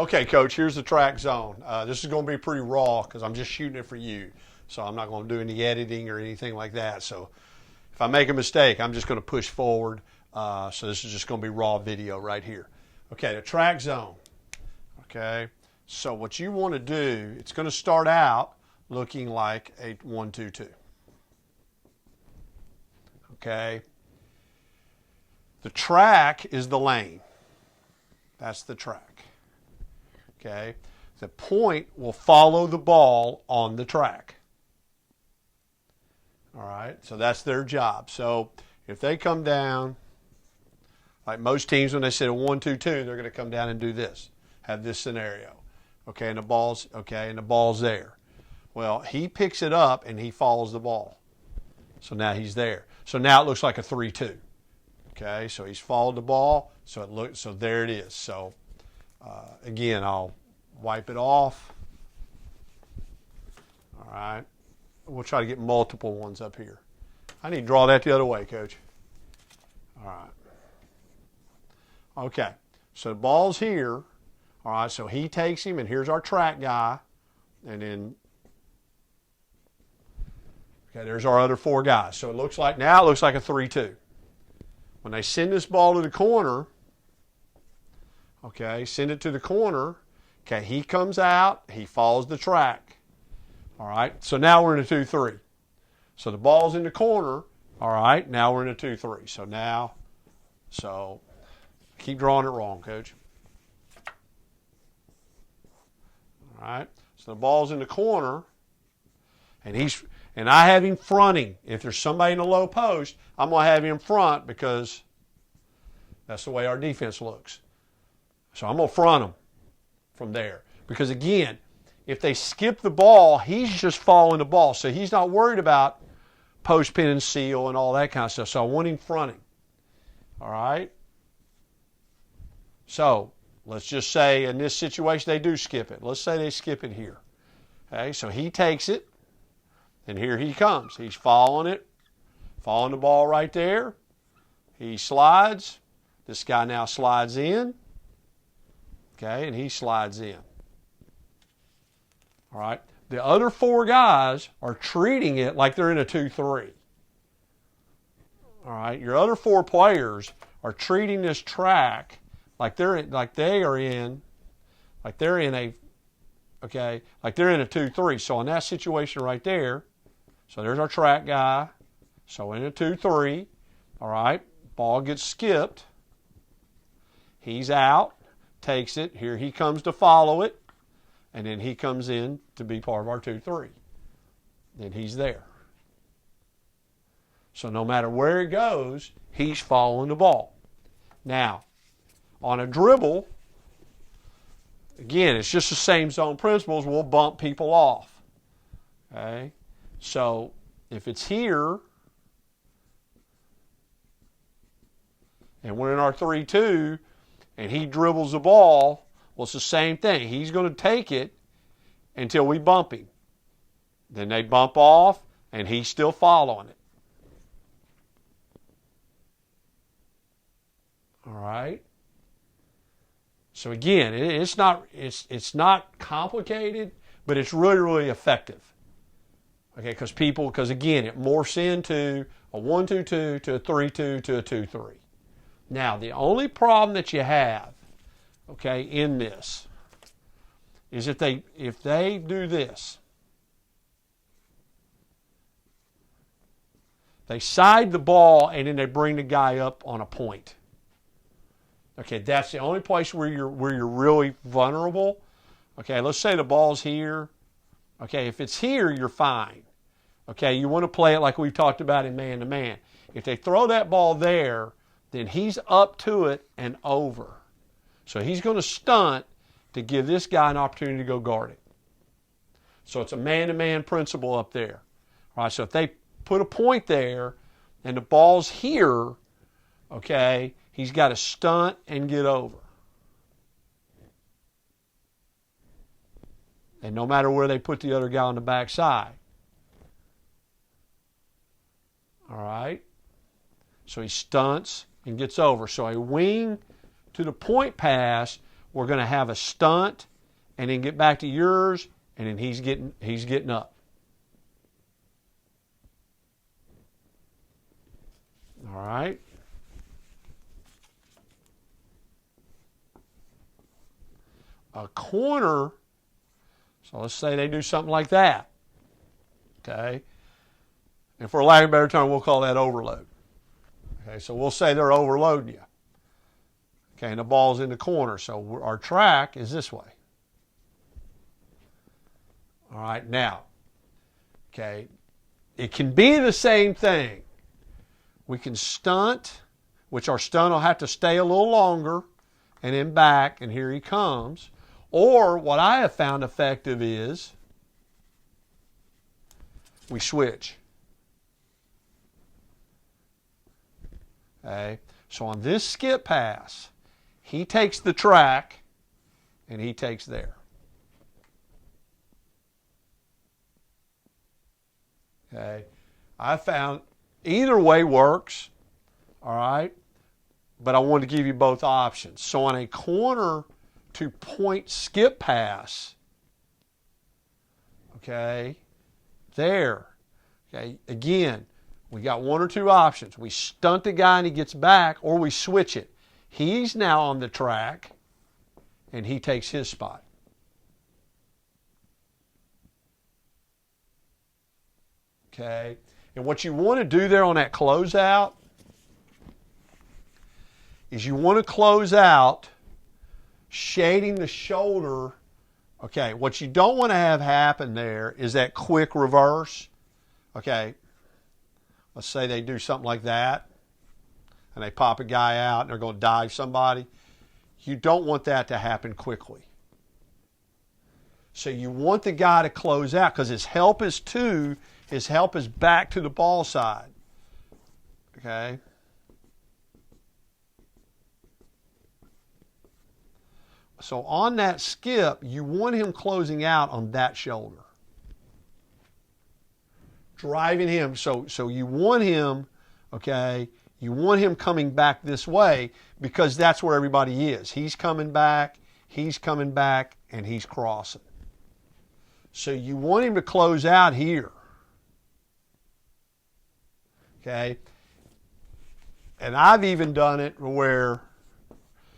Okay, Coach, here's the track zone. This is going to be pretty raw because I'm just shooting it for you. So I'm not going to do any editing or anything like that. So if I make a mistake, I'm just going to push forward. So this is just going to be raw video right here. Okay, the track zone. Okay, so what you want to do, it's going to start out looking like a 1-2-2. Okay, the track is the lane. That's the track. Okay, the point will follow the ball on the track. All right, so that's their job. So if they come down, like most teams when they set a 1-2-2, they're going to come down and do this, have this scenario. Okay, and the ball's there. Well, he picks it up and he follows the ball. So now he's there. So now it looks like a 3-2. Okay, so he's followed the ball. So there it is. So again, I'll wipe it off. All right. We'll try to get multiple ones up here. I need to draw that the other way, Coach. All right. Okay. So the ball's here. All right. So he takes him, and here's our track guy. And then, okay, there's our other four guys. So it looks like a 3-2. When they send this ball to the corner, okay, send it to the corner. Okay, he comes out, he follows the track. All right, so now we're in a 2-3. So the ball's in the corner. All right, now we're in a 2-3. So keep drawing it wrong, Coach. All right, so the ball's in the corner, and I have him fronting. If there's somebody in the low post, I'm going to have him front because that's the way our defense looks. So I'm going to front him from there. Because again, if they skip the ball, he's just following the ball. So he's not worried about post, pin, and seal and all that kind of stuff. So I want him fronting. All right? So let's just say in this situation they do skip it. Let's say they skip it here. Okay, so he takes it, and here he comes. He's following it, following the ball right there. He slides. This guy now slides in. Okay, and he slides in. All right. The other four guys are treating it like they're in a 2-3. All right. Your other four players are treating this track like they're in a 2-3. So in that situation right there, so there's our track guy. So in a 2-3, all right, ball gets skipped. He's out, takes it. Here he comes to follow it. And then he comes in to be part of our 2-3. Then he's there. So no matter where he goes, he's following the ball. Now, on a dribble, again, it's just the same zone principles. We'll bump people off. Okay? So if it's here, and we're in our 3-2, and he dribbles the ball, well, it's the same thing. He's going to take it until we bump him. Then they bump off, and he's still following it. All right? So again, it's not complicated, but it's really, really effective. Okay, because again, it morphs into a 1-2-2 to a 3-2 to a 2-3. Now, the only problem that you have, okay, in this is if they do this, they side the ball and then they bring the guy up on a point. Okay, that's the only place where you're really vulnerable. Okay, let's say the ball's here. Okay, if it's here, you're fine. Okay, you want to play it like we've talked about in man-to-man. If they throw that ball there, then he's up to it and over. So he's going to stunt to give this guy an opportunity to go guard it. So it's a man-to-man principle up there. All right, so if they put a point there and the ball's here, okay, he's got to stunt and get over. And no matter where they put the other guy on the backside. All right? So he stunts and gets over. So a wing to the point pass we're going to have a stunt, and then get back to yours, and then he's getting up. All right. A corner, so let's say they do something like that. Okay. And for lack of a better term, we'll call that overload. Okay, so we'll say they're overloading you. Okay, and the ball's in the corner, so our track is this way. All right, now, okay, it can be the same thing. We can stunt, which our stunt will have to stay a little longer, and then back, and here he comes. Or what I have found effective is we switch. Okay, so on this skip pass, he takes the track, and he takes there. Okay, I found either way works, all right, but I wanted to give you both options. So on a corner to point skip pass, okay, there, okay, again, we got one or two options. We stunt the guy and he gets back, or we switch it. He's now on the track, and he takes his spot. Okay, and what you want to do there on that closeout is you want to close out shading the shoulder. Okay, what you don't want to have happen there is that quick reverse. Okay, let's say they do something like that, and they pop a guy out and they're going to dive somebody. You don't want that to happen quickly. So you want the guy to close out, because his help is back to the ball side. Okay? So on that skip, you want him closing out on that shoulder. Driving him. So you want him, okay, you want him coming back this way, because that's where everybody is. He's coming back, and he's crossing. So you want him to close out here. Okay? And I've even done it where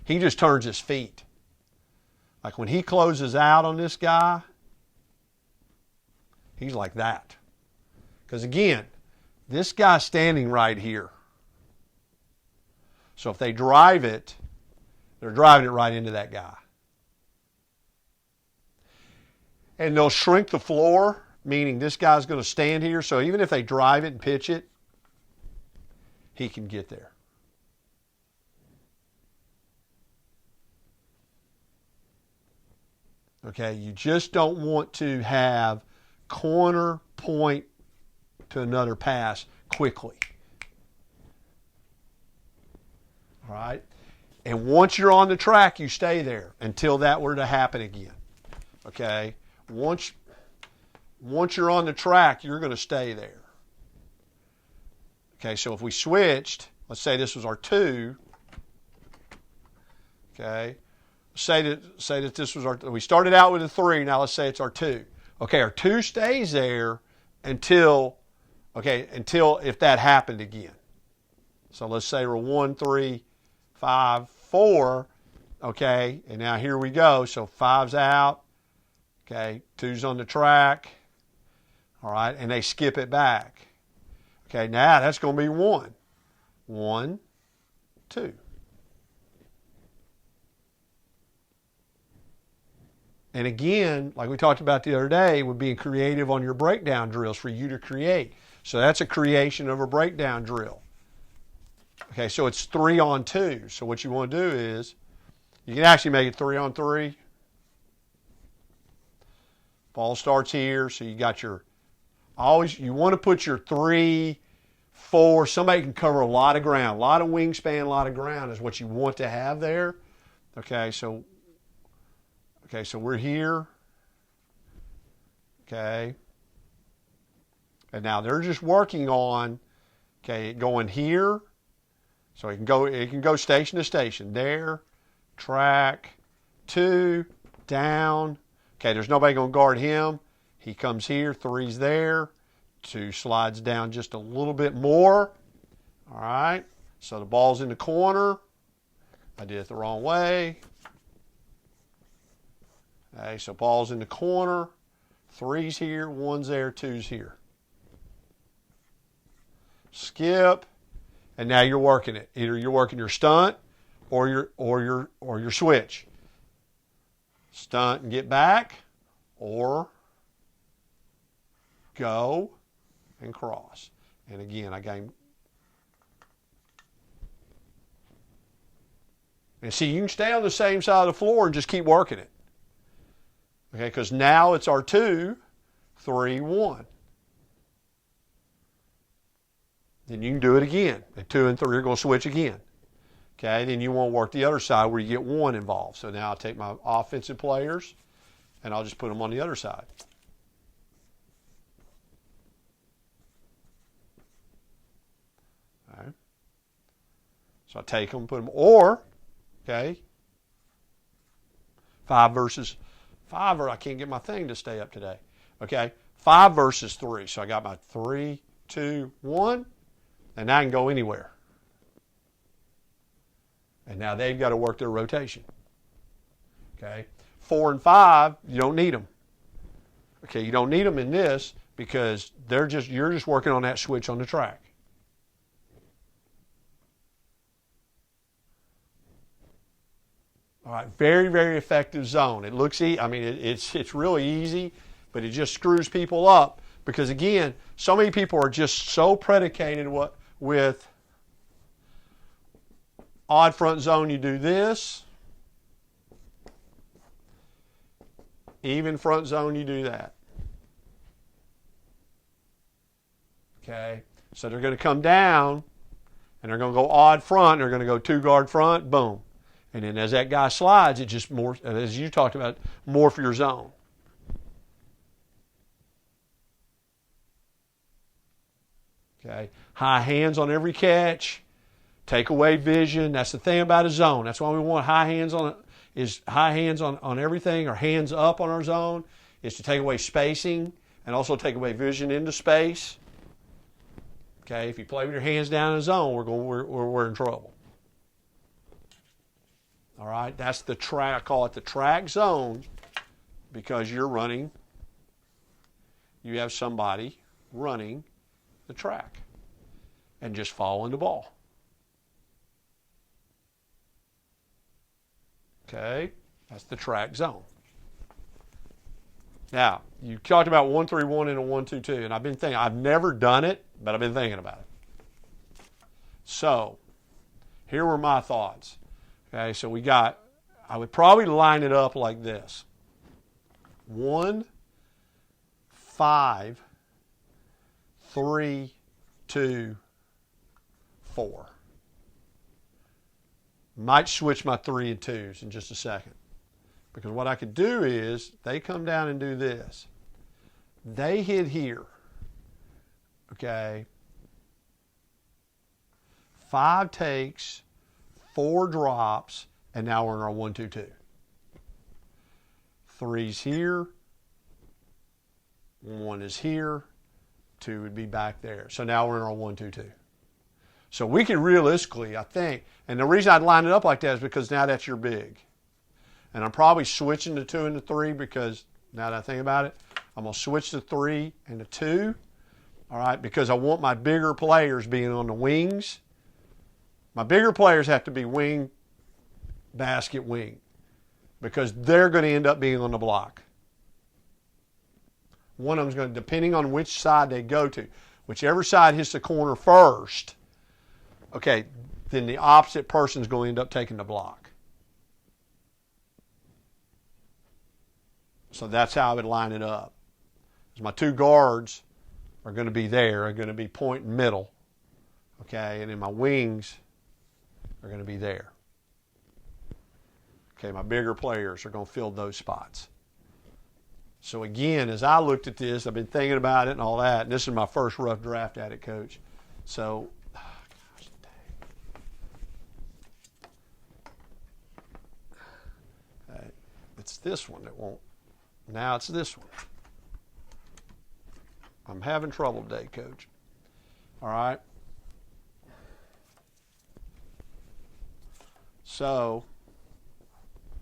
he just turns his feet. Like when he closes out on this guy, he's like that. Because again, this guy's standing right here. So if they drive it, they're driving it right into that guy. And they'll shrink the floor, meaning this guy's going to stand here. So even if they drive it and pitch it, he can get there. Okay, you just don't want to have corner point to another pass quickly. All right? And once you're on the track, you stay there until that were to happen again. Okay? Once you're on the track, you're going to stay there. Okay, so if we switched, let's say this was our 2. Okay? Say that this was we started out with a 3, now let's say it's our 2. Okay, our 2 stays there until if that happened again. So let's say we're 1, 3, 5, 4. Okay, and now here we go. So 5's out. Okay, 2's on the track. All right, and they skip it back. Okay, now that's going to be 1. 1, 2. And again, like we talked about the other day, with being creative on your breakdown drills for you to create. So that's a creation of a breakdown drill. Okay, so it's 3 on 2. So what you want to do is, you can actually make it 3 on 3. Ball starts here, so you got your, you want to put your 3, 4, somebody can cover a lot of ground. A lot of wingspan, a lot of ground is what you want to have there. Okay, so we're here. Okay. And now they're just working on, going here. So it can go station to station. There, track, 2, down. Okay, there's nobody going to guard him. He comes here, 3's there. 2 slides down just a little bit more. All right, so the ball's in the corner. I did it the wrong way. Okay, so ball's in the corner. 3's here, 1's there, 2's here. Skip, and now you're working it. Either you're working your stunt or your switch. Stunt and get back, or go and cross. And again, I got. And see, you can stay on the same side of the floor and just keep working it. Okay, because now it's our 2, 3, 1. Then you can do it again. The 2 and 3 are going to switch again. Okay, then you want to work the other side where you get 1 involved. So now I'll take my offensive players and I'll just put them on the other side. All right. So I take them, put them, or, okay, 5 versus 5, or I can't get my thing to stay up today. Okay, 5 versus 3. So I got my 3, 2, 1, and I can go anywhere. And now they've got to work their rotation. Okay, 4 and 5, you don't need them. Okay, you don't need them in this because you're just working on that switch on the track. All right, very, very effective zone. It looks easy. I mean, it's really easy, but it just screws people up because, again, so many people are just so predicated with odd front zone, you do this. Even front zone, you do that. Okay, so they're going to come down, and they're going to go odd front. They're going to go 2 guard front, boom. And then as that guy slides, it just more, as you talked about, more for your zone. Okay, high hands on every catch, take away vision. That's the thing about a zone. That's why we want high hands on it. Is high hands on everything, or hands up on our zone, is to take away spacing and also take away vision into space. Okay, if you play with your hands down in a zone, we're in trouble. All right, that's the track. I call it the track zone because you have somebody running the track and just following the ball. Okay, that's the track zone. Now, you talked about 1-3-1 and a 1-2-2, and I've never done it, but I've been thinking about it. So, here were my thoughts. Okay, so I would probably line it up like this. 1, 5, 3, 2, 4. Might switch my 3 and 2s in just a second. Because what I could do is, they come down and do this. They hit here. Okay. 5 takes, 4 drops, and now we're in our 1-2-2. 3's here. 1 is here. 2 would be back there. So now we're in our 1-2-2. So we can realistically, I think, and the reason I'd line it up like that is because now that's your big. And I'm probably switching the 2 and the 3 because now that I think about it, I'm going to switch the 3 and the 2, all right, because I want my bigger players being on the wings. My bigger players have to be wing, basket, wing, because they're going to end up being on the block. One of them's going to, depending on which side they go to, whichever side hits the corner first, okay, then the opposite person's going to end up taking the block. So that's how I would line it up. My 2 guards are going to be there, are going to be point and middle, okay, and then my wings are going to be there. Okay, my bigger players are going to fill those spots. So again, as I looked at this, I've been thinking about it and all that, and this is my first rough draft at it, Coach. So, this one that won't. Now it's this one. I'm having trouble today, Coach. All right. So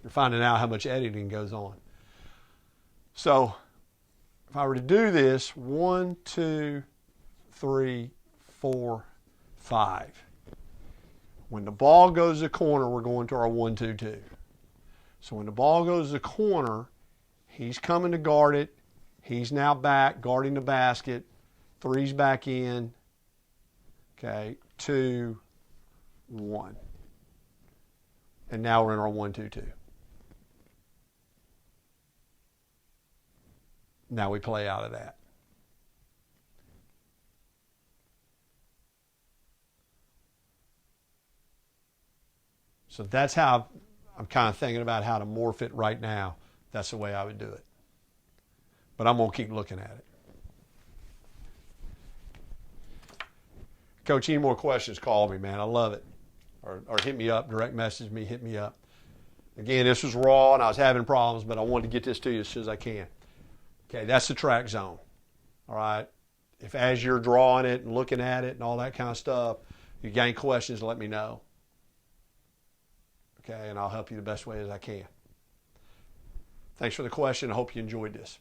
you're finding out how much editing goes on. So if I were to do this, 1, 2, 3, 4, 5. When the ball goes to the corner, we're going to our 1, 2, 2. So when the ball goes to the corner, he's coming to guard it. He's now back guarding the basket. 3's back in. Okay, 2, 1. And now we're in our 1, 2, 2. Now we play out of that. So that's how I'm kind of thinking about how to morph it right now. That's the way I would do it. But I'm going to keep looking at it. Coach, any more questions, call me, man. I love it. Or hit me up, direct message me, hit me up. Again, this was raw and I was having problems, but I wanted to get this to you as soon as I can. Okay, that's the track zone. All right. If as you're drawing it and looking at it and all that kind of stuff, you got any questions, let me know. Okay, and I'll help you the best way as I can. Thanks for the question. I hope you enjoyed this.